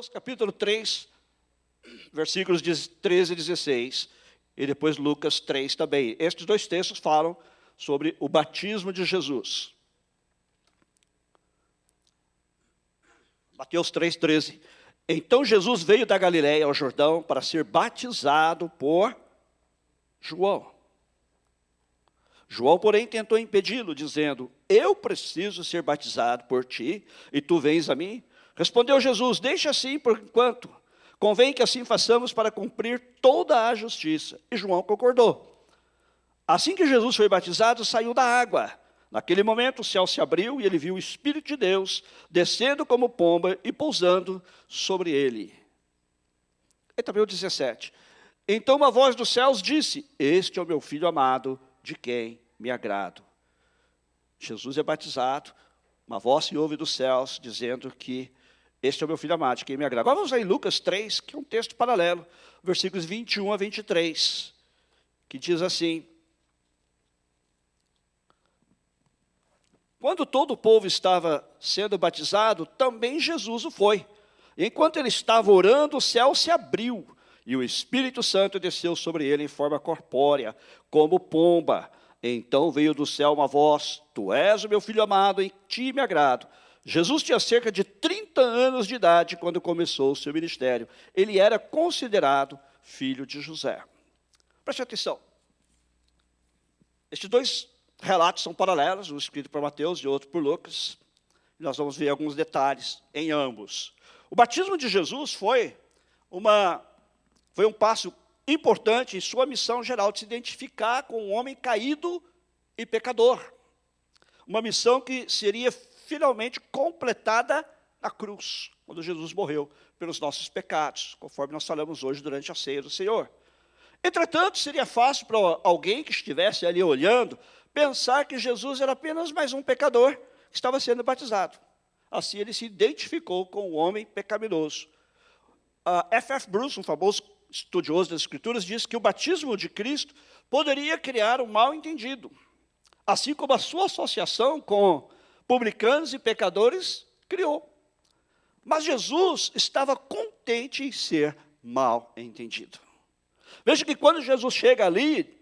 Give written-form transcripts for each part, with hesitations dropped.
Mateus capítulo 3, versículos 13 e 16, e depois Lucas 3 também. Estes dois textos falam sobre o batismo de Jesus. Mateus 3, 13. Então Jesus veio da Galiléia ao Jordão para ser batizado por João. João, porém, tentou impedi-lo, dizendo: eu preciso ser batizado por ti, e tu vens a mim? Respondeu Jesus: deixa assim por enquanto. Convém que assim façamos para cumprir toda a justiça. E João concordou. Assim que Jesus foi batizado, saiu da água. Naquele momento o céu se abriu e ele viu o Espírito de Deus descendo como pomba e pousando sobre ele. E também o 17. Então uma voz dos céus disse: este é o meu filho amado, de quem me agrado. Jesus é batizado, uma voz se ouve dos céus dizendo que este é o meu filho amado, de quem me agrada. Agora vamos aí em Lucas 3, que é um texto paralelo, versículos 21 a 23, que diz assim: quando todo o povo estava sendo batizado, também Jesus o foi. Enquanto ele estava orando, o céu se abriu, e o Espírito Santo desceu sobre ele em forma corpórea, como pomba. Então veio do céu uma voz: tu és o meu filho amado, em ti me agrado. Jesus tinha cerca de 30 anos de idade quando começou o seu ministério. Ele era considerado filho de José. Preste atenção. Estes dois relatos são paralelos, um escrito por Mateus e outro por Lucas. Nós vamos ver alguns detalhes em ambos. O batismo de Jesus foi um passo importante em sua missão geral de se identificar com um homem caído e pecador. Uma missão que seria finalmente completada na cruz, quando Jesus morreu pelos nossos pecados, conforme nós falamos hoje durante a ceia do Senhor. Entretanto, seria fácil para alguém que estivesse ali olhando pensar que Jesus era apenas mais um pecador que estava sendo batizado. Assim, ele se identificou com o homem pecaminoso. F.F. Bruce, um famoso estudioso das Escrituras, diz que o batismo de Cristo poderia criar um mal-entendido, assim como a sua associação com publicanos e pecadores criou. Mas Jesus estava contente em ser mal-entendido. Veja que quando Jesus chega ali,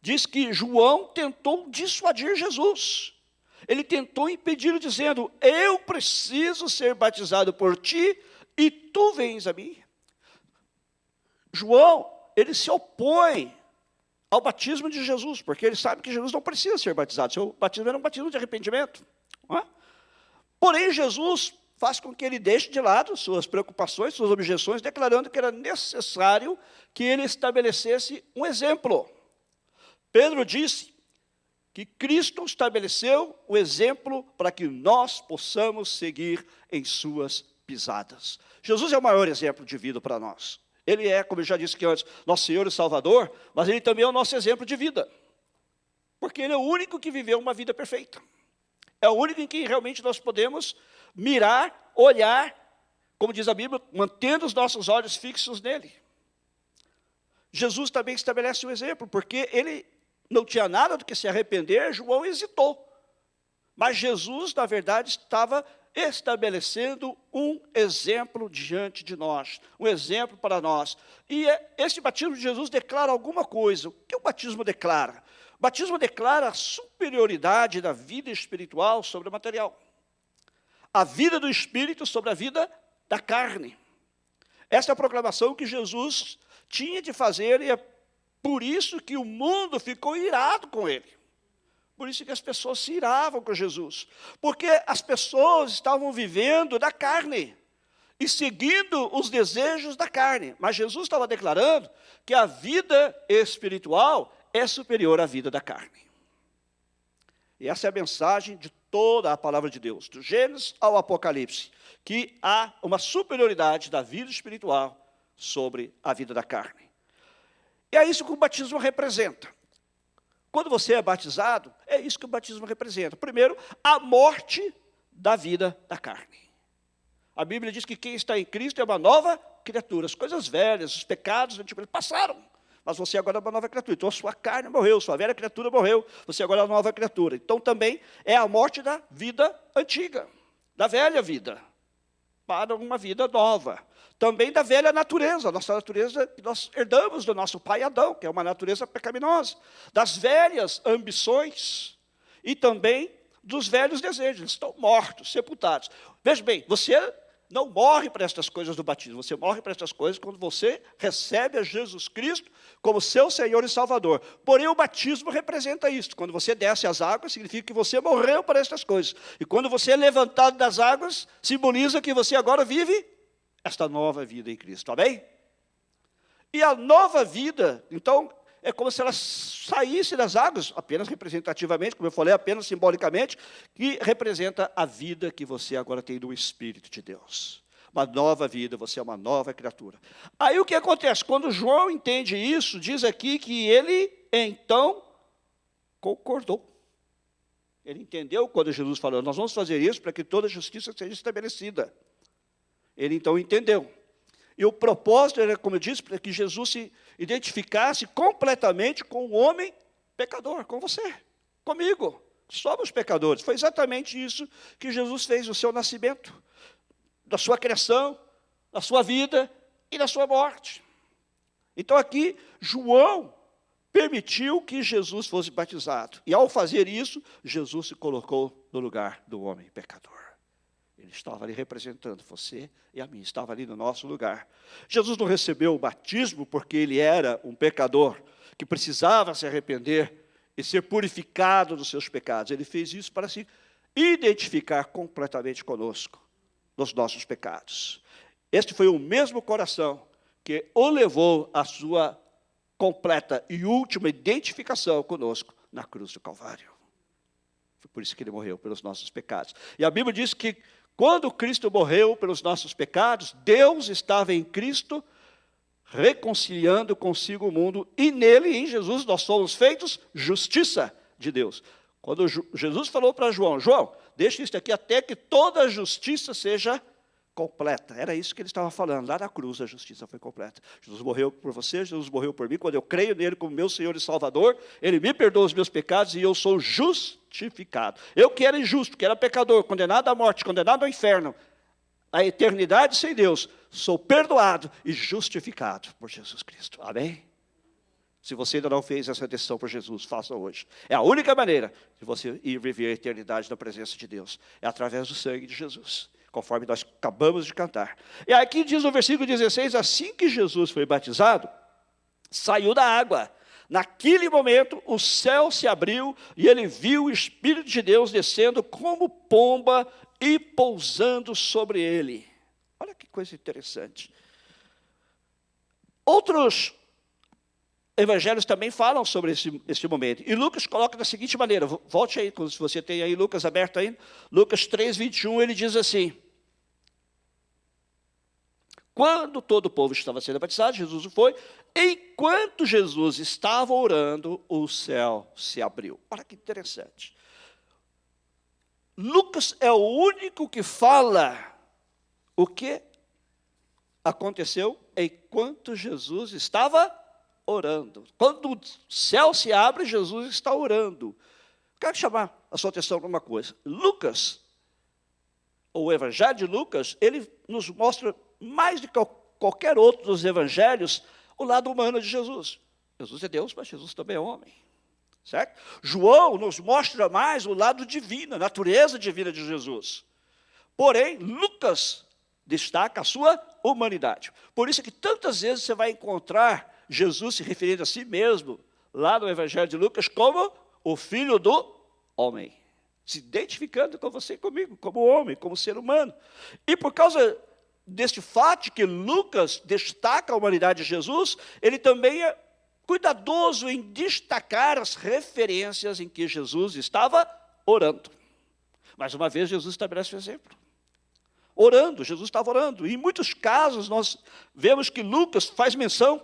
diz que João tentou dissuadir Jesus. Ele tentou impedi-lo, dizendo: eu preciso ser batizado por ti, e tu vens a mim. João, ele se opõe ao batismo de Jesus, porque ele sabe que Jesus não precisa ser batizado. Seu batismo era um batismo de arrependimento. Não é? Porém, Jesus faz com que ele deixe de lado suas preocupações, suas objeções, declarando que era necessário que ele estabelecesse um exemplo. Pedro disse que Cristo estabeleceu o exemplo para que nós possamos seguir em suas pisadas. Jesus é o maior exemplo de vida para nós. Ele é, como eu já disse aqui antes, nosso Senhor e Salvador, mas ele também é o nosso exemplo de vida. Porque ele é o único que viveu uma vida perfeita. É o único em que realmente nós podemos mirar, olhar, como diz a Bíblia, mantendo os nossos olhos fixos nele. Jesus também estabelece um exemplo, porque ele não tinha nada do que se arrepender, João hesitou. Mas Jesus, na verdade, estava estabelecendo um exemplo diante de nós, um exemplo para nós. E esse batismo de Jesus declara alguma coisa. O que o batismo declara? O batismo declara a superioridade da vida espiritual sobre a material. A vida do Espírito sobre a vida da carne. Essa é a proclamação que Jesus tinha de fazer, e é por isso que o mundo ficou irado com ele. Por isso que as pessoas se iravam com Jesus. Porque as pessoas estavam vivendo da carne e seguindo os desejos da carne. Mas Jesus estava declarando que a vida espiritual é superior à vida da carne. E essa é a mensagem de toda a palavra de Deus, do Gênesis ao Apocalipse, que há uma superioridade da vida espiritual sobre a vida da carne. E é isso que o batismo representa. Quando você é batizado, é isso que o batismo representa. Primeiro, a morte da vida da carne. A Bíblia diz que quem está em Cristo é uma nova criatura. As coisas velhas, os pecados antigos passaram, mas você agora é uma nova criatura. Então a sua carne morreu, sua velha criatura morreu, você agora é uma nova criatura. Então também é a morte da vida antiga, da velha vida. para uma vida nova. Também da velha natureza, a nossa natureza que nós herdamos do nosso pai Adão, que é uma natureza pecaminosa. Das velhas ambições e também dos velhos desejos. Eles estão mortos, sepultados. Veja bem, você não morre para estas coisas do batismo. Você morre para estas coisas quando você recebe a Jesus Cristo como seu Senhor e Salvador. Porém, o batismo representa isso. Quando você desce as águas, significa que você morreu para estas coisas. E quando você é levantado das águas, simboliza que você agora vive esta nova vida em Cristo. Amém? E a nova vida, então, é como se ela saísse das águas, apenas representativamente, como eu falei, apenas simbolicamente, que representa a vida que você agora tem no Espírito de Deus. Uma nova vida, você é uma nova criatura. Aí o que acontece? Quando João entende isso, diz aqui que ele, então, concordou. Ele entendeu quando Jesus falou, nós vamos fazer isso para que toda justiça seja estabelecida. Ele, então, entendeu. E o propósito era, como eu disse, para que Jesus se identificasse completamente com o homem pecador, com você, comigo. Somos pecadores. Foi exatamente isso que Jesus fez no seu nascimento, da sua criação, da sua vida e da sua morte. Então aqui, João permitiu que Jesus fosse batizado. E ao fazer isso, Jesus se colocou no lugar do homem pecador. Ele estava ali representando você e a mim, estava ali no nosso lugar. Jesus não recebeu o batismo porque ele era um pecador que precisava se arrepender e ser purificado dos seus pecados. Ele fez isso para se identificar completamente conosco, nos nossos pecados. Este foi o mesmo coração que o levou à sua completa e última identificação conosco na cruz do Calvário. Foi por isso que ele morreu, pelos nossos pecados. E a Bíblia diz que quando Cristo morreu pelos nossos pecados, Deus estava em Cristo, reconciliando consigo o mundo, e nele, em Jesus, nós somos feitos justiça de Deus. Quando Jesus falou para João, João, deixa isso aqui até que toda a justiça seja completa. Era isso que ele estava falando, lá na cruz a justiça foi completa. Jesus morreu por você, Jesus morreu por mim, quando eu creio nele como meu Senhor e Salvador, ele me perdoa os meus pecados e eu sou justificado. Eu que era injusto, que era pecador, condenado à morte, condenado ao inferno, à eternidade sem Deus, sou perdoado e justificado por Jesus Cristo. Amém? Se você ainda não fez essa decisão por Jesus, faça hoje. É a única maneira de você ir viver a eternidade na presença de Deus. É através do sangue de Jesus, conforme nós acabamos de cantar. E aqui diz no versículo 16, assim que Jesus foi batizado, saiu da água. Naquele momento, o céu se abriu e ele viu o Espírito de Deus descendo como pomba e pousando sobre ele. Olha que coisa interessante. Outros evangelhos também falam sobre esse momento. E Lucas coloca da seguinte maneira, volte aí, se você tem aí Lucas aberto aí, Lucas 3:21, ele diz assim, quando todo o povo estava sendo batizado, Jesus o foi, enquanto Jesus estava orando, o céu se abriu. Olha que interessante. Lucas é o único que fala o que aconteceu enquanto Jesus estava orando. Quando o céu se abre, Jesus está orando. Quero chamar a sua atenção para uma coisa. Lucas, o Evangelho de Lucas, ele nos mostra mais do que qualquer outro dos evangelhos, o lado humano de Jesus. Jesus é Deus, mas Jesus também é homem. Certo? João nos mostra mais o lado divino, a natureza divina de Jesus. Porém, Lucas destaca a sua humanidade. Por isso que tantas vezes você vai encontrar Jesus se referindo a si mesmo, lá no Evangelho de Lucas, como o Filho do Homem. Se identificando com você e comigo, como homem, como ser humano. E por causa deste fato que Lucas destaca a humanidade de Jesus, ele também é cuidadoso em destacar as referências em que Jesus estava orando. Mais uma vez, Jesus estabelece o exemplo. Orando, Jesus estava orando. E em muitos casos, nós vemos que Lucas faz menção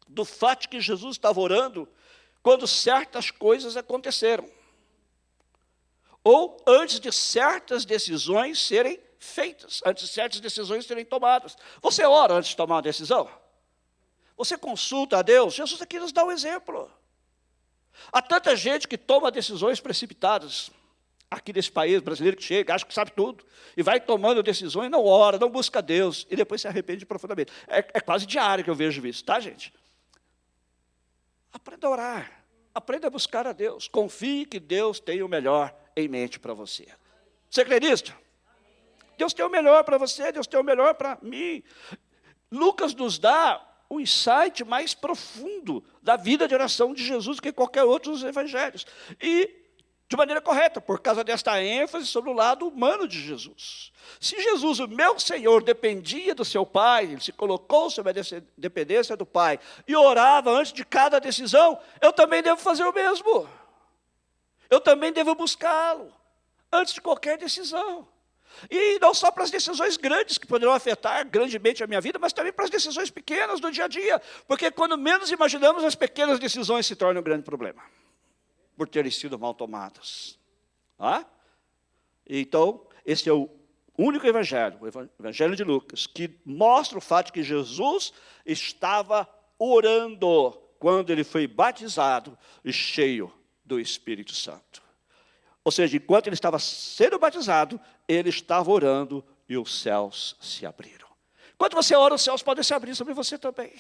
do fato que Jesus estava orando quando certas coisas aconteceram. Ou antes de certas decisões serem feitas, antes de certas decisões serem tomadas. Você ora antes de tomar uma decisão? Você consulta a Deus? Jesus aqui nos dá um exemplo. Há tanta gente que toma decisões precipitadas. aqui desse país brasileiro que chega, acha que sabe tudo, e vai tomando decisões, não ora, não busca Deus, e depois se arrepende profundamente. É quase diário que eu vejo isso, tá, gente? Aprenda a orar, aprenda a buscar a Deus, confie que Deus tem o melhor em mente para você. Você crê nisso? Deus tem o melhor para você, Deus tem o melhor para mim. Lucas nos dá o insight mais profundo da vida de oração de Jesus que qualquer outro dos evangelhos. E de maneira correta, por causa desta ênfase sobre o lado humano de Jesus. Se Jesus, o meu Senhor, dependia do seu Pai, ele se colocou sob a dependência do Pai, e orava antes de cada decisão, eu também devo fazer o mesmo. Eu também devo buscá-lo, antes de qualquer decisão. E não só para as decisões grandes, que poderão afetar grandemente a minha vida, mas também para as decisões pequenas do dia a dia. Porque quando menos imaginamos, as pequenas decisões se tornam um grande problema, por terem sido mal tomadas. Então, esse é o único evangelho, o evangelho de Lucas, que mostra o fato de que Jesus estava orando quando ele foi batizado e cheio do Espírito Santo. Ou seja, enquanto ele estava sendo batizado, ele estava orando e os céus se abriram. Quando você ora, os céus podem se abrir sobre você também.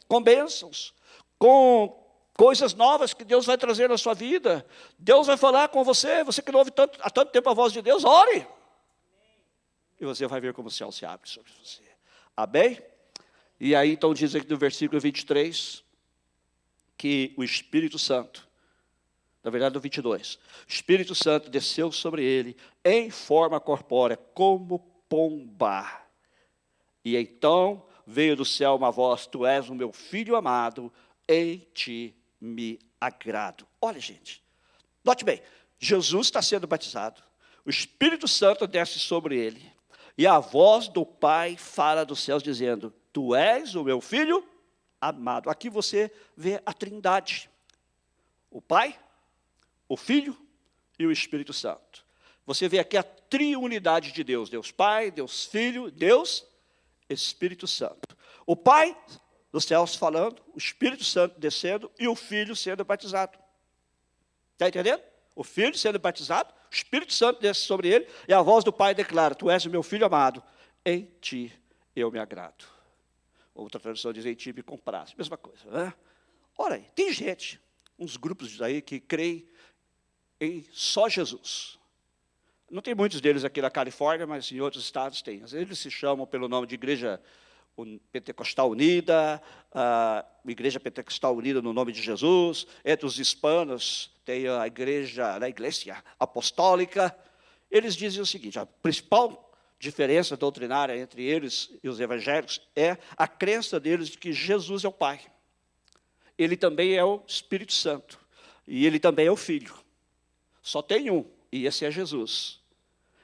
Com bênçãos, com coisas novas que Deus vai trazer na sua vida. Deus vai falar com você, você que não ouve há tanto tempo a voz de Deus, ore. E você vai ver como o céu se abre sobre você. Amém? E aí então diz aqui no versículo 23, que o Espírito Santo, na verdade no 22, o Espírito Santo desceu sobre ele em forma corpórea, como pomba. E então veio do céu uma voz, tu és o meu filho amado, em ti me agrado. Olha, gente, note bem, Jesus está sendo batizado, o Espírito Santo desce sobre ele, e a voz do Pai fala dos céus, dizendo, tu és o meu filho amado. Aqui você vê a trindade, o Pai, o Filho e o Espírito Santo. Você vê aqui a triunidade de Deus, Deus Pai, Deus Filho, Deus Espírito Santo. O Pai dos céus falando, o Espírito Santo descendo e o Filho sendo batizado. Está entendendo? O Filho sendo batizado, o Espírito Santo desce sobre ele e a voz do Pai declara, tu és o meu Filho amado, em ti eu me agrado. Outra tradução diz, em ti me compraste. Mesma coisa, né? Ora aí, tem gente, uns grupos aí que creem em só Jesus. Não tem muitos deles aqui na Califórnia, mas em outros estados tem. Às vezes eles se chamam pelo nome de Igreja Pentecostal Unida, Igreja Pentecostal Unida no nome de Jesus. Entre os hispanos tem a Igreja Apostólica. Eles dizem o seguinte, a principal diferença doutrinária entre eles e os evangélicos é a crença deles de que Jesus é o Pai. Ele também é o Espírito Santo. E ele também é o Filho. Só tem um, e esse é Jesus.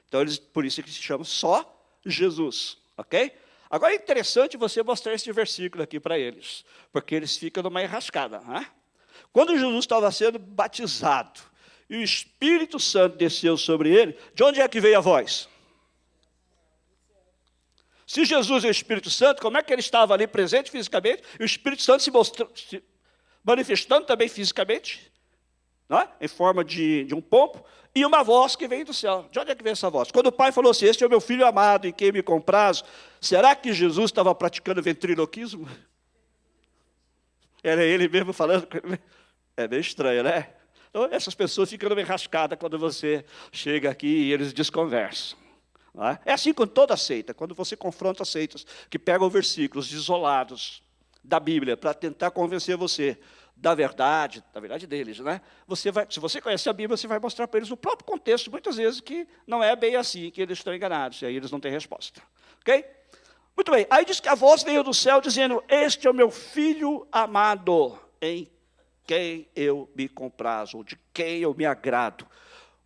Então, por isso que se chama só Jesus, ok? Agora é interessante você mostrar esse versículo aqui para eles, porque eles ficam numa enrascada. Né? Quando Jesus estava sendo batizado, e o Espírito Santo desceu sobre ele, de onde é que veio a voz? Se Jesus é o Espírito Santo, como é que ele estava ali presente fisicamente, e o Espírito Santo se manifestando também fisicamente? É? Em forma de um pombo, e uma voz que vem do céu. De onde é que vem essa voz? Quando o Pai falou assim, este é o meu filho amado, em quem me compraz, será que Jesus estava praticando ventriloquismo? Era ele mesmo falando? É meio estranho, né? Então, essas pessoas ficam meio enrascadas quando você chega aqui e eles desconversam. É assim com toda seita, quando você confronta seitas que pegam versículos isolados da Bíblia para tentar convencer você da verdade deles, né? Se você conhece a Bíblia, você vai mostrar para eles no próprio contexto, muitas vezes, que não é bem assim, que eles estão enganados, e aí eles não têm resposta. Ok? Muito bem, aí diz que a voz veio do céu dizendo, este é o meu filho amado, em quem eu me comprazo, ou de quem eu me agrado.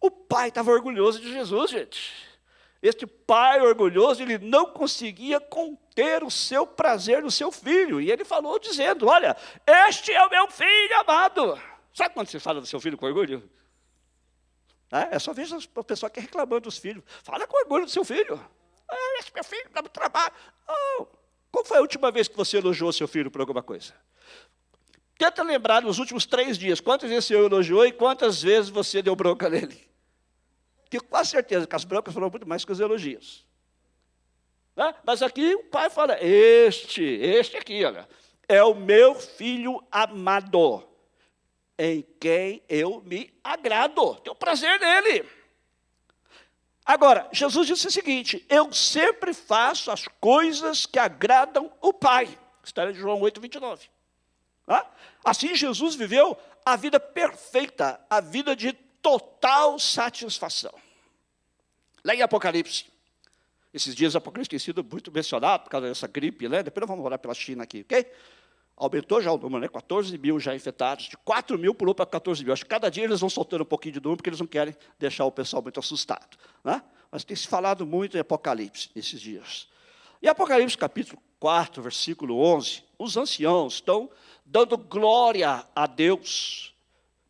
O Pai estava orgulhoso de Jesus, gente. Este pai orgulhoso, ele não conseguia conter o seu prazer no seu filho. E ele falou dizendo, olha, este é o meu filho amado. Sabe quando você fala do seu filho com orgulho? É só ver a pessoa que é reclamando dos filhos. Fala com orgulho do seu filho. Esse meu filho dá muito trabalho. Oh, qual foi a última vez que você elogiou seu filho por alguma coisa? Tenta lembrar nos últimos 3 dias, quantas vezes você o elogiou e quantas vezes você deu bronca nele. tenho quase certeza que as brancas foram muito mais que os elogios. Né? Mas aqui o pai fala, este aqui, olha, é o meu filho amado, em quem eu me agrado, tenho prazer nele. Agora, Jesus disse o seguinte, eu sempre faço as coisas que agradam o Pai. Está em João 8:29. Assim Jesus viveu a vida perfeita, a vida de total satisfação. Lá em Apocalipse, esses dias o Apocalipse tem sido muito mencionado por causa dessa gripe, né? Depois nós vamos orar pela China aqui, ok? Aumentou já o número, né? 14 mil já infectados, de 4 mil pulou para 14 mil. Acho que cada dia eles vão soltando um pouquinho de número, porque eles não querem deixar o pessoal muito assustado. Né? Mas tem se falado muito em Apocalipse nesses dias. Em Apocalipse capítulo 4, versículo 11, os anciãos estão dando glória a Deus,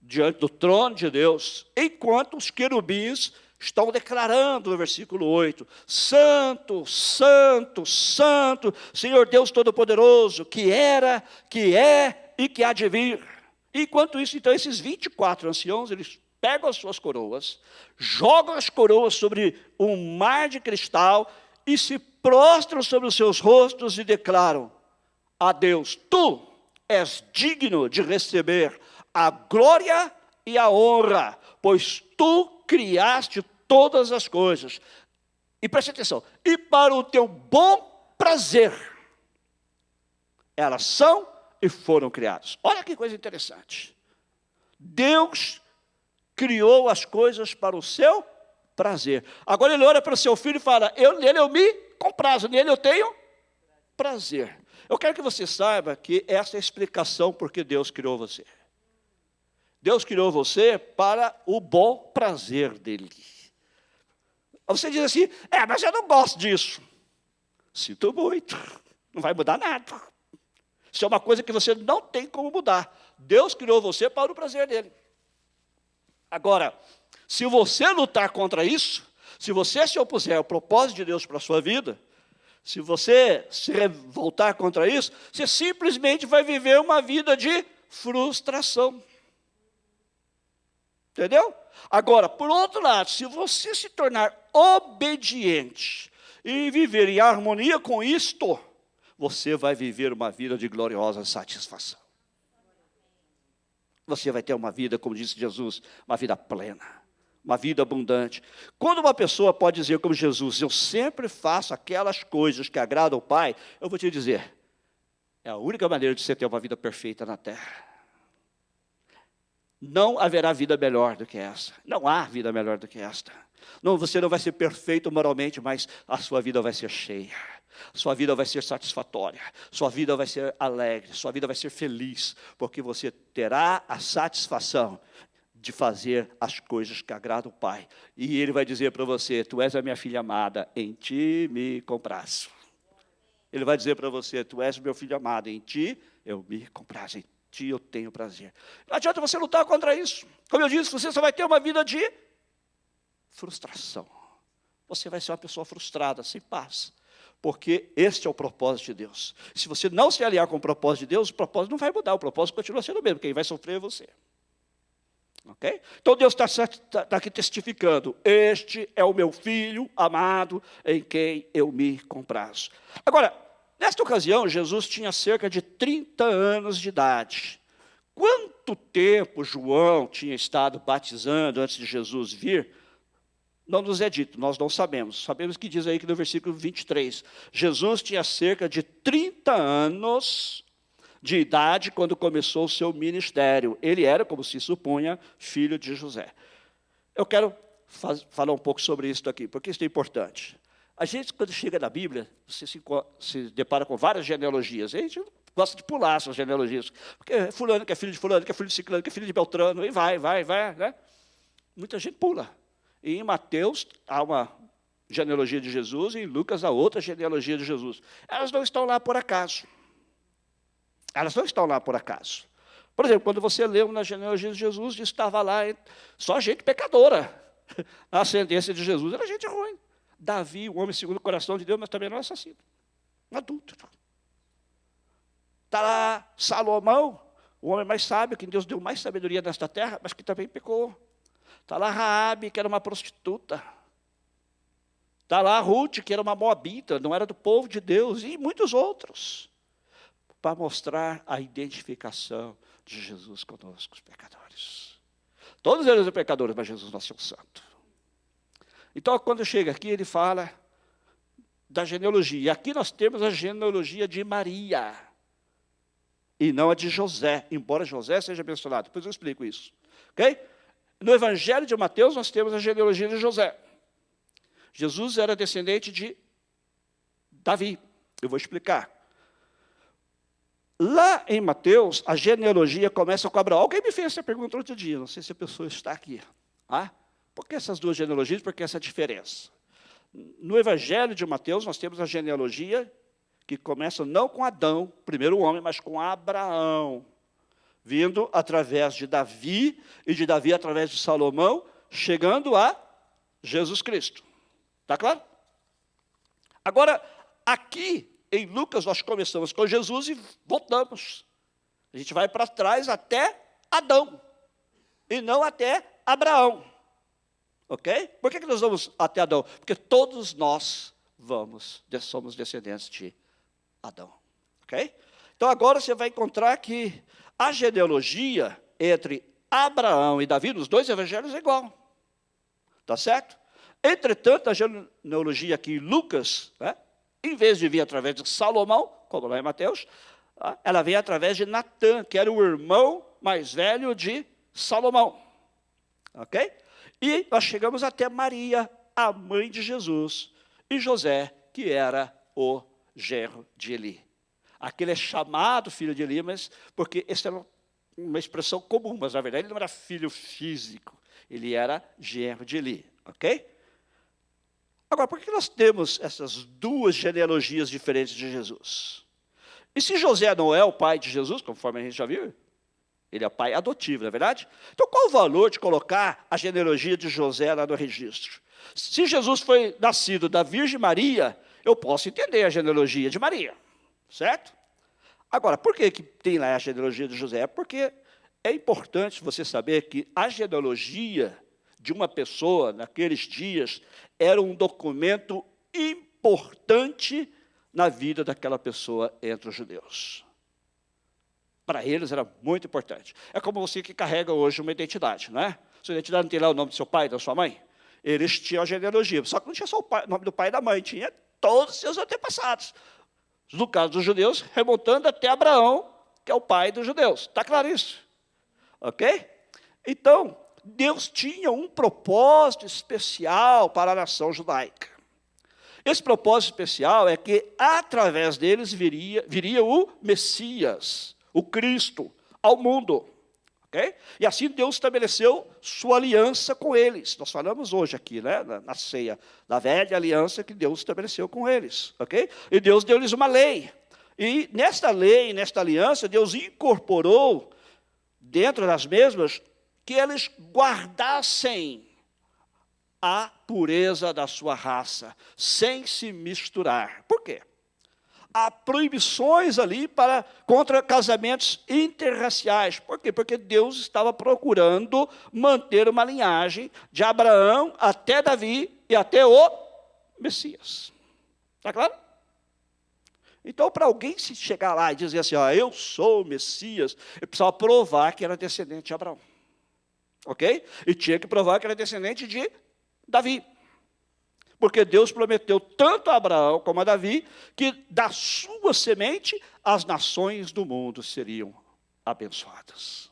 diante do trono de Deus, enquanto os querubins estão declarando no versículo 8, Santo, Santo, Santo, Senhor Deus Todo-Poderoso, que era, que é e que há de vir. Enquanto isso, então, esses 24 anciãos, eles pegam as suas coroas, jogam as coroas sobre um mar de cristal e se prostram sobre os seus rostos e declaram a Deus, Tu és digno de receber a glória e a honra, pois Tu criaste todas as coisas. E preste atenção, e para o teu bom prazer, elas são e foram criadas. Olha que coisa interessante. Deus criou as coisas para o seu prazer. Agora ele olha para o seu filho e fala, nele eu me comprazo, nele eu tenho prazer. Eu quero que você saiba que essa é a explicação por que Deus criou você. Deus criou você para o bom prazer dele. Você diz assim, mas eu não gosto disso. Sinto muito, não vai mudar nada. Isso é uma coisa que você não tem como mudar. Deus criou você para o prazer dele. Agora, se você lutar contra isso, se você se opuser ao propósito de Deus para a sua vida, se você se revoltar contra isso, você simplesmente vai viver uma vida de frustração. Entendeu? Agora, por outro lado, se você se tornar obediente e viver em harmonia com isto, você vai viver uma vida de gloriosa satisfação. Você vai ter uma vida, como disse Jesus, uma vida plena, uma vida abundante. Quando uma pessoa pode dizer como Jesus, eu sempre faço aquelas coisas que agradam ao Pai, eu vou te dizer, é a única maneira de você ter uma vida perfeita na terra. Não haverá vida melhor do que essa. Não há vida melhor do que esta. Não, você não vai ser perfeito moralmente, mas a sua vida vai ser cheia. Sua vida vai ser satisfatória. Sua vida vai ser alegre. Sua vida vai ser feliz. Porque você terá a satisfação de fazer as coisas que agradam o Pai. E Ele vai dizer para você, tu és a minha filha amada, em ti me comprazo. Ele vai dizer para você, tu és o meu filho amado, em ti eu me comprazo. Em ti eu tenho prazer. Não adianta você lutar contra isso. Como eu disse, você só vai ter uma vida de frustração. Você vai ser uma pessoa frustrada, sem paz. Porque este é o propósito de Deus. Se você não se aliar com o propósito de Deus, o propósito não vai mudar, o propósito continua sendo o mesmo, quem vai sofrer é você. Ok? Então Deus está aqui testificando, este é o meu filho amado, em quem eu me comprazo. Agora, nesta ocasião, Jesus tinha cerca de 30 anos de idade. Quanto tempo João tinha estado batizando antes de Jesus vir? Não nos é dito, nós não sabemos. Sabemos que diz aí que no versículo 23, Jesus tinha cerca de 30 anos de idade quando começou o seu ministério. Ele era, como se supunha, filho de José. Eu quero falar um pouco sobre isso aqui, porque isso é importante. A gente, quando chega na Bíblia, você se depara com várias genealogias. A gente gosta de pular essas genealogias. Porque fulano que é filho de fulano, que é filho de ciclano, que é filho de Beltrano, e vai, né? Muita gente pula. E em Mateus há uma genealogia de Jesus, e em Lucas há outra genealogia de Jesus. Elas não estão lá por acaso. Elas não estão lá por acaso. Por exemplo, quando você leu na genealogia de Jesus, estava lá só gente pecadora. A ascendência de Jesus era gente ruim. Davi, um homem segundo o coração de Deus, mas também não é assassino. Um adúltero. Está lá Salomão, o homem mais sábio, que Deus deu mais sabedoria nesta terra, mas que também pecou. Está lá Raabe, que era uma prostituta. Está lá Ruth, que era uma moabita, não era do povo de Deus, e muitos outros. Para mostrar a identificação de Jesus conosco, os pecadores. Todos eles eram pecadores, mas Jesus nasceu santo. Então, quando chega aqui, ele fala da genealogia. E aqui nós temos a genealogia de Maria, e não a de José, embora José seja mencionado. Depois eu explico isso. Ok? No Evangelho de Mateus, nós temos a genealogia de José. Jesus era descendente de Davi. Eu vou explicar. Lá em Mateus, a genealogia começa com Abraão. Alguém me fez essa pergunta outro dia, não sei se a pessoa está aqui. Por que essas duas genealogias? Por que essa diferença? No Evangelho de Mateus, nós temos a genealogia que começa não com Adão, primeiro homem, mas com Abraão, vindo através de Davi, e de Davi através de Salomão, chegando a Jesus Cristo. Está claro? Agora, aqui em Lucas, nós começamos com Jesus e voltamos. A gente vai para trás até Adão, e não até Abraão. Ok? Por que nós vamos até Adão? Porque todos nós somos descendentes de Adão. Ok? Então, agora você vai encontrar que a genealogia entre Abraão e Davi, nos dois evangelhos, é igual. Está certo? Entretanto, a genealogia aqui em Lucas, em vez de vir através de Salomão, como lá em Mateus, ela vem através de Natã, que era o irmão mais velho de Salomão. Ok? E nós chegamos até Maria, a mãe de Jesus, e José, que era o genro de Eli. Aquele é chamado filho de Eli, mas porque essa era uma expressão comum, mas na verdade ele não era filho físico, ele era genro de Eli. Ok? Agora, por que nós temos essas duas genealogias diferentes de Jesus? E se José não é o pai de Jesus, conforme a gente já viu, ele é o pai adotivo, não é verdade? Então, qual o valor de colocar a genealogia de José lá no registro? Se Jesus foi nascido da Virgem Maria, eu posso entender a genealogia de Maria, certo? Agora, por que tem lá a genealogia de José? Porque é importante você saber que a genealogia de uma pessoa, naqueles dias, era um documento importante na vida daquela pessoa entre os judeus. Para eles era muito importante. É como você que carrega hoje uma identidade, não é? Sua identidade não tem lá o nome do seu pai, da sua mãe? Eles tinham a genealogia, só que não tinha só o nome do pai e da mãe, tinha todos os seus antepassados. No caso dos judeus, remontando até Abraão, que é o pai dos judeus. Está claro isso? Ok? Então, Deus tinha um propósito especial para a nação judaica. Esse propósito especial é que, através deles, viria o Messias, o Cristo, ao mundo. Okay? E assim Deus estabeleceu sua aliança com eles. Nós falamos hoje aqui, né, na ceia, da velha aliança que Deus estabeleceu com eles. Okay? E Deus deu-lhes uma lei. E nesta lei, nesta aliança, Deus incorporou, dentro das mesmas, que eles guardassem a pureza da sua raça, sem se misturar. Por quê? Há proibições ali contra casamentos interraciais. Por quê? Porque Deus estava procurando manter uma linhagem de Abraão até Davi e até o Messias. Está claro? Então, para alguém se chegar lá e dizer assim, eu sou o Messias, ele precisava provar que era descendente de Abraão. Ok? E tinha que provar que era descendente de Davi. Porque Deus prometeu tanto a Abraão como a Davi, que da sua semente as nações do mundo seriam abençoadas.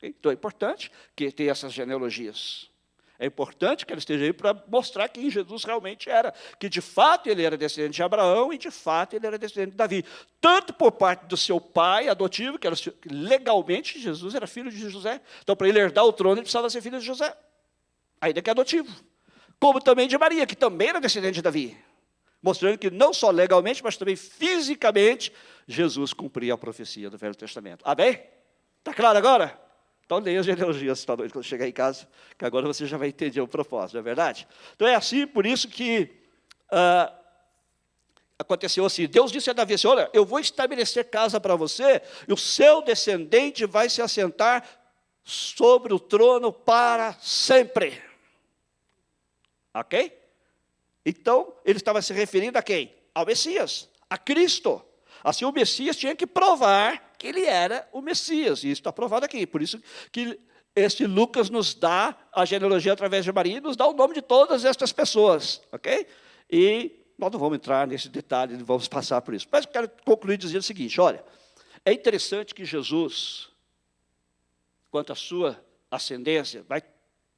Então é importante que tenha essas genealogias. É importante que ela esteja aí para mostrar quem Jesus realmente era. Que de fato ele era descendente de Abraão e de fato ele era descendente de Davi. Tanto por parte do seu pai adotivo, que era legalmente Jesus era filho de José. Então para ele herdar o trono ele precisava ser filho de José. Ainda que adotivo. Como também de Maria, que também era descendente de Davi. Mostrando que não só legalmente, mas também fisicamente, Jesus cumpria a profecia do Velho Testamento. Amém? Está claro agora? Então leia as genealogias esta noite, quando chegar em casa, que agora você já vai entender o propósito, não é verdade? Então é assim, por isso que aconteceu assim. Deus disse a Davi assim, olha, eu vou estabelecer casa para você, e o seu descendente vai se assentar sobre o trono para sempre. Ok? Então, ele estava se referindo a quem? Ao Messias, a Cristo. Assim, o Messias tinha que provar que ele era o Messias, e isso está provado aqui. Por isso que este Lucas nos dá a genealogia através de Maria, e nos dá o nome de todas estas pessoas, ok? E nós não vamos entrar nesse detalhe, não vamos passar por isso. Mas eu quero concluir dizendo o seguinte, olha, é interessante que Jesus, quanto à sua ascendência, vai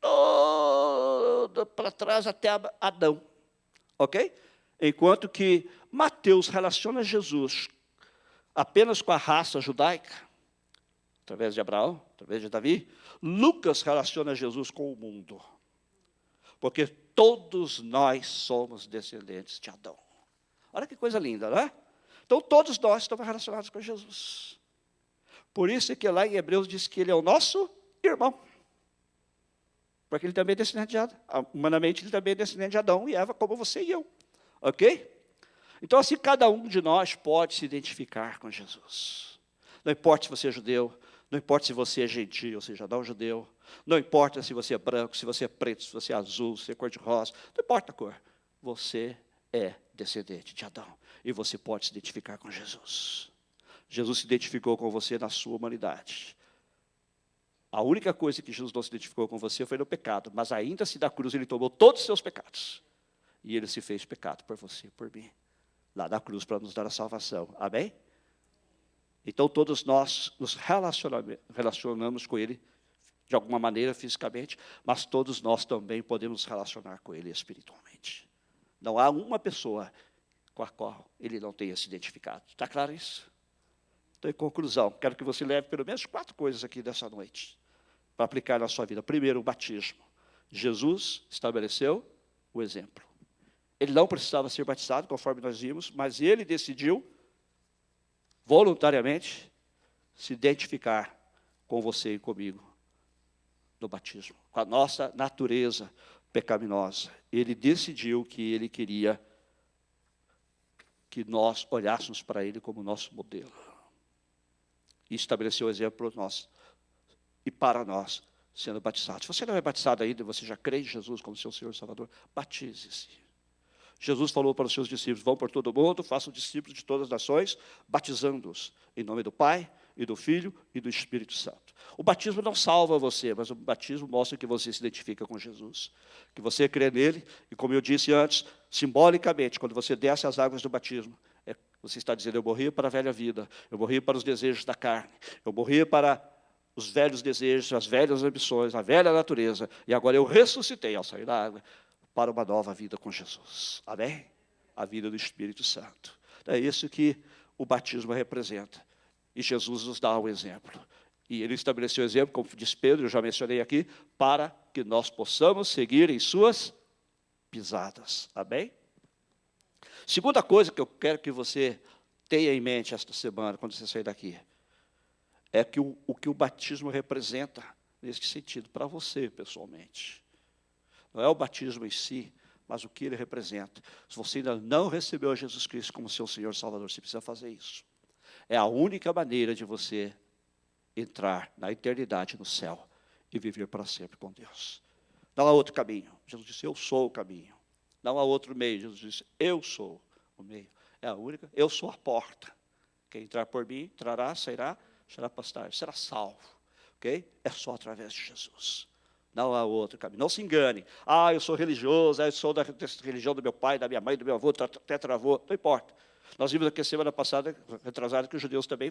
todo para trás até Adão, ok? Enquanto que Mateus relaciona Jesus apenas com a raça judaica, através de Abraão, através de Davi. Lucas relaciona Jesus com o mundo, porque todos nós somos descendentes de Adão. Olha que coisa linda, não é? Então todos nós estamos relacionados com Jesus. Por isso é que lá em Hebreus diz que ele é o nosso irmão, porque ele também é descendente de Adão. Humanamente ele também é descendente de Adão e Eva, como você e eu. Ok? Então, assim, cada um de nós pode se identificar com Jesus. Não importa se você é judeu, não importa se você é gentio, ou seja, não judeu, não importa se você é branco, se você é preto, se você é azul, se você é cor-de-rosa, não importa a cor. Você é descendente de Adão e você pode se identificar com Jesus. Jesus se identificou com você na sua humanidade. A única coisa que Jesus não se identificou com você foi no pecado, mas ainda assim da cruz ele tomou todos os seus pecados. E ele se fez pecado por você e por mim, lá na cruz, para nos dar a salvação. Amém? Então, todos nós nos relacionamos com ele, de alguma maneira, fisicamente, mas todos nós também podemos nos relacionar com ele espiritualmente. Não há uma pessoa com a qual ele não tenha se identificado. Está claro isso? Então, em conclusão, quero que você leve pelo menos 4 coisas aqui dessa noite, para aplicar na sua vida. Primeiro, o batismo. Jesus estabeleceu o exemplo. Ele não precisava ser batizado, conforme nós vimos, mas ele decidiu, voluntariamente, se identificar com você e comigo no batismo, com a nossa natureza pecaminosa. Ele decidiu que ele queria que nós olhássemos para ele como nosso modelo. E estabeleceu o exemplo para nós e para nós, sendo batizados. Se você não é batizado ainda, você já crê em Jesus como seu Senhor e Salvador, batize-se. Jesus falou para os seus discípulos, vão por todo o mundo, façam discípulos de todas as nações, batizando-os em nome do Pai, e do Filho, e do Espírito Santo. O batismo não salva você, mas o batismo mostra que você se identifica com Jesus, que você crê nele, e como eu disse antes, simbolicamente, quando você desce as águas do batismo, você está dizendo, eu morri para a velha vida, eu morri para os desejos da carne, eu morri para os velhos desejos, as velhas ambições, a velha natureza, e agora eu ressuscitei ao sair da água, para uma nova vida com Jesus. Amém? A vida do Espírito Santo. É isso que o batismo representa. E Jesus nos dá o exemplo. E ele estabeleceu o exemplo, como diz Pedro, eu já mencionei aqui, para que nós possamos seguir em suas pisadas. Amém? Segunda coisa que eu quero que você tenha em mente esta semana, quando você sair daqui, é que o que o batismo representa, nesse sentido, para você, pessoalmente. Não é o batismo em si, mas o que ele representa. Se você ainda não recebeu a Jesus Cristo como seu Senhor e Salvador, você precisa fazer isso. É a única maneira de você entrar na eternidade no céu e viver para sempre com Deus. Não há outro caminho. Jesus disse, eu sou o caminho. Não há outro meio. Jesus disse, eu sou o meio. É a única. Eu sou a porta. Quem entrar por mim, entrará, sairá, será pastor, será salvo. Ok? É só através de Jesus. Não há outro caminho. Não se engane. Eu sou religioso, eu sou da religião do meu pai, da minha mãe, do meu avô, tetravô. Não importa. Nós vimos aqui semana passada, retrasada, que os judeus também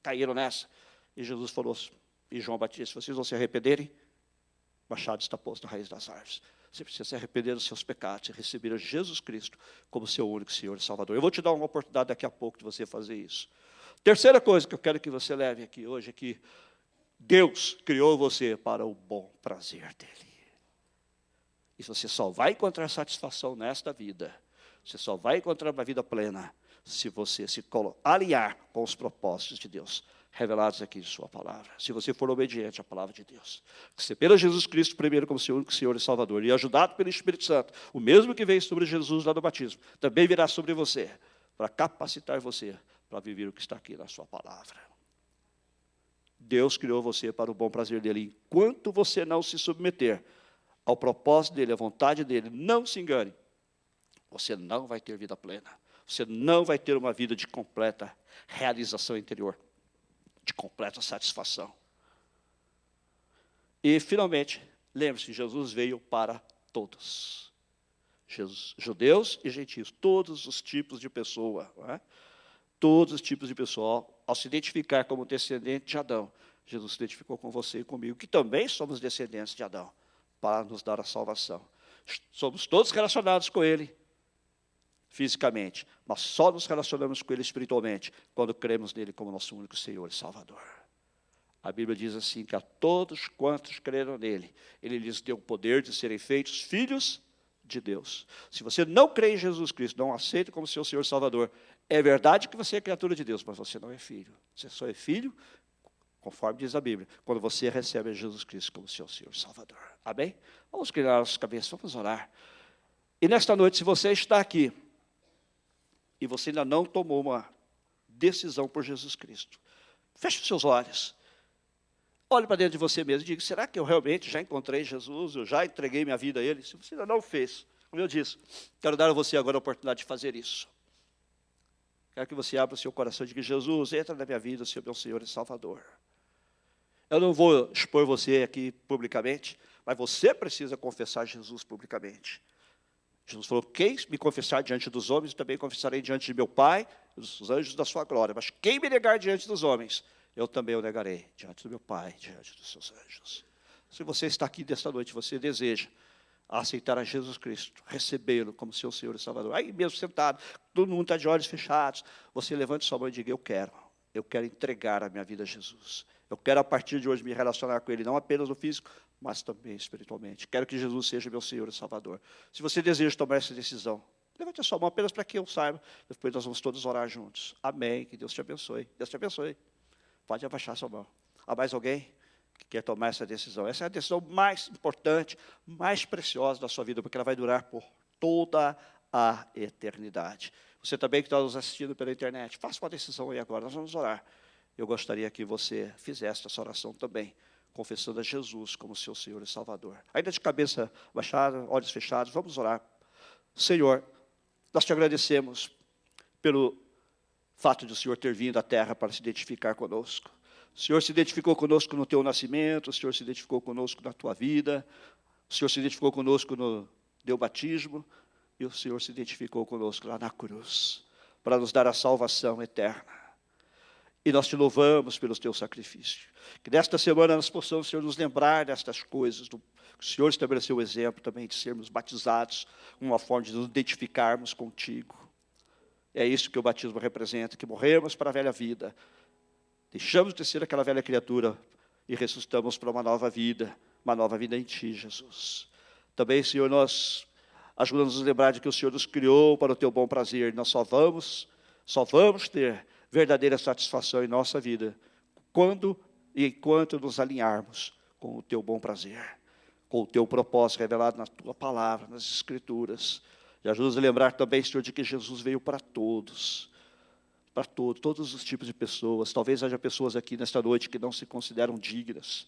caíram nessa. E Jesus falou, e João Batista, se vocês não se arrependerem, machado está posto na raiz das árvores. Você precisa se arrepender dos seus pecados e receber Jesus Cristo como seu único Senhor e Salvador. Eu vou te dar uma oportunidade daqui a pouco de você fazer isso. Terceira coisa que eu quero que você leve aqui hoje é que Deus criou você para o bom prazer dele. E você só vai encontrar satisfação nesta vida, você só vai encontrar uma vida plena, se você se alinhar com os propósitos de Deus, revelados aqui em sua palavra. Se você for obediente à palavra de Deus. Receber a Jesus Cristo primeiro como seu único Senhor e Salvador, e ajudado pelo Espírito Santo, o mesmo que veio sobre Jesus lá no batismo, também virá sobre você, para capacitar você para viver o que está aqui na sua palavra. Deus criou você para o bom prazer dele. Enquanto você não se submeter ao propósito dele, à vontade dele, não se engane, você não vai ter vida plena. Você não vai ter uma vida de completa realização interior, de completa satisfação. E, finalmente, lembre-se, Jesus veio para todos. Judeus e gentios, todos os tipos de pessoa. Não é? Todos os tipos de pessoa. Ao se identificar como descendente de Adão, Jesus se identificou com você e comigo, que também somos descendentes de Adão, para nos dar a salvação. Somos todos relacionados com ele, fisicamente, mas só nos relacionamos com ele espiritualmente, quando cremos nele como nosso único Senhor e Salvador. A Bíblia diz assim, que a todos quantos creram nele, ele lhes deu o poder de serem feitos filhos de Deus. Se você não crê em Jesus Cristo, não aceita como seu Senhor e Salvador, é verdade que você é criatura de Deus, mas você não é filho. Você só é filho, conforme diz a Bíblia, quando você recebe a Jesus Cristo como seu Senhor e Salvador. Amém? Vamos inclinar nossas cabeças, vamos orar. E nesta noite, se você está aqui, e você ainda não tomou uma decisão por Jesus Cristo, feche os seus olhos. Olhe para dentro de você mesmo e diga, será que eu realmente já encontrei Jesus? Eu já entreguei minha vida a Ele? Se você ainda não fez, como eu disse, quero dar a você agora a oportunidade de fazer isso. Quero que você abra o seu coração e diga, Jesus, entra na minha vida, Senhor, meu Senhor e Salvador. Eu não vou expor você aqui publicamente, mas você precisa confessar Jesus publicamente. Jesus falou, quem me confessar diante dos homens, eu também confessarei diante de meu Pai e dos anjos da sua glória. Mas quem me negar diante dos homens, eu também o negarei diante do meu Pai, diante dos seus anjos. Se você está aqui desta noite, você deseja aceitar a Jesus Cristo, recebê-lo como seu Senhor e Salvador. Aí mesmo sentado, todo mundo está de olhos fechados, você levante sua mão e diga, eu quero entregar a minha vida a Jesus. Eu quero a partir de hoje me relacionar com Ele, não apenas no físico, mas também espiritualmente. Quero que Jesus seja meu Senhor e Salvador. Se você deseja tomar essa decisão, levante a sua mão apenas para que eu saiba, depois nós vamos todos orar juntos. Amém, que Deus te abençoe. Deus te abençoe. Pode abaixar sua mão. Há mais alguém que quer tomar essa decisão? Essa é a decisão mais importante, mais preciosa da sua vida, porque ela vai durar por toda a eternidade. Você também que está nos assistindo pela internet, faça uma decisão aí agora, nós vamos orar. Eu gostaria que você fizesse essa oração também, confessando a Jesus como seu Senhor e Salvador. Ainda de cabeça baixada, olhos fechados, vamos orar. Senhor, nós te agradecemos pelo fato de o Senhor ter vindo à terra para se identificar conosco. O Senhor se identificou conosco no teu nascimento, o Senhor se identificou conosco na tua vida, o Senhor se identificou conosco no teu batismo, e o Senhor se identificou conosco lá na cruz, para nos dar a salvação eterna. E nós te louvamos pelo teu sacrifício. Que nesta semana nós possamos, Senhor, nos lembrar destas coisas. O Senhor estabeleceu o exemplo também de sermos batizados, uma forma de nos identificarmos contigo. É isso que o batismo representa, que morremos para a velha vida. Deixamos de ser aquela velha criatura e ressuscitamos para uma nova vida em ti, Jesus. Também, Senhor, nós ajuda-nos a nos lembrar de que o Senhor nos criou para o teu bom prazer. Nós só vamos ter verdadeira satisfação em nossa vida quando e enquanto nos alinharmos com o teu bom prazer, com o teu propósito revelado na tua palavra, nas Escrituras. E ajuda-nos a lembrar também, Senhor, de que Jesus veio para todos, todos os tipos de pessoas. Talvez haja pessoas aqui nesta noite que não se consideram dignas,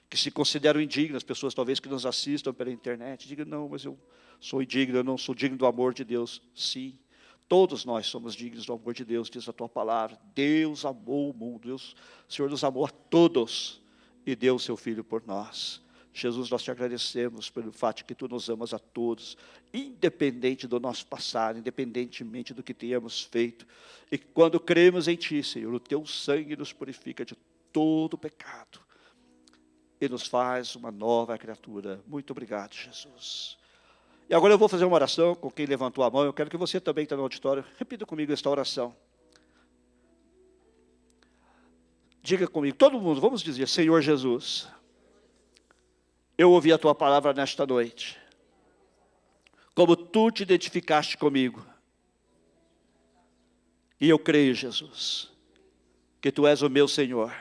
que se consideram indignas, pessoas talvez que nos assistam pela internet, digam, não, mas eu sou indigno, eu não sou digno do amor de Deus. Sim, todos nós somos dignos do amor de Deus, diz a tua palavra. Deus amou o mundo, o Senhor nos amou a todos e deu o seu Filho por nós. Jesus, nós te agradecemos pelo fato de que tu nos amas a todos, independente do nosso passado, independentemente do que tenhamos feito. E quando cremos em ti, Senhor, o teu sangue nos purifica de todo pecado e nos faz uma nova criatura. Muito obrigado, Jesus. E agora eu vou fazer uma oração com quem levantou a mão. Eu quero que você também que está no auditório, repita comigo esta oração. Diga comigo, todo mundo, vamos dizer, Senhor Jesus, eu ouvi a tua palavra nesta noite. Como tu te identificaste comigo. E eu creio, Jesus, que tu és o meu Senhor.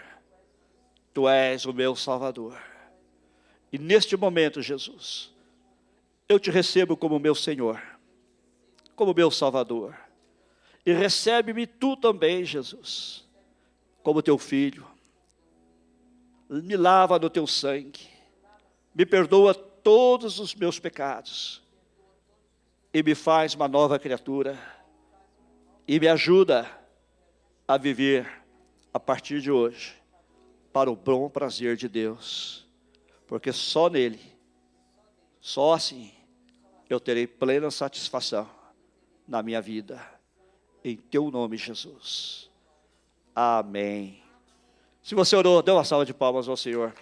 Tu és o meu Salvador. E neste momento, Jesus, eu te recebo como meu Senhor, como meu Salvador. E recebe-me tu também, Jesus, como teu filho. me lava no teu sangue, me perdoa todos os meus pecados, e me faz uma nova criatura, e me ajuda a viver a partir de hoje, para o bom prazer de Deus, porque só nele, só assim, eu terei plena satisfação na minha vida, em teu nome, Jesus. Amém. Se você orou, dê uma salva de palmas ao Senhor.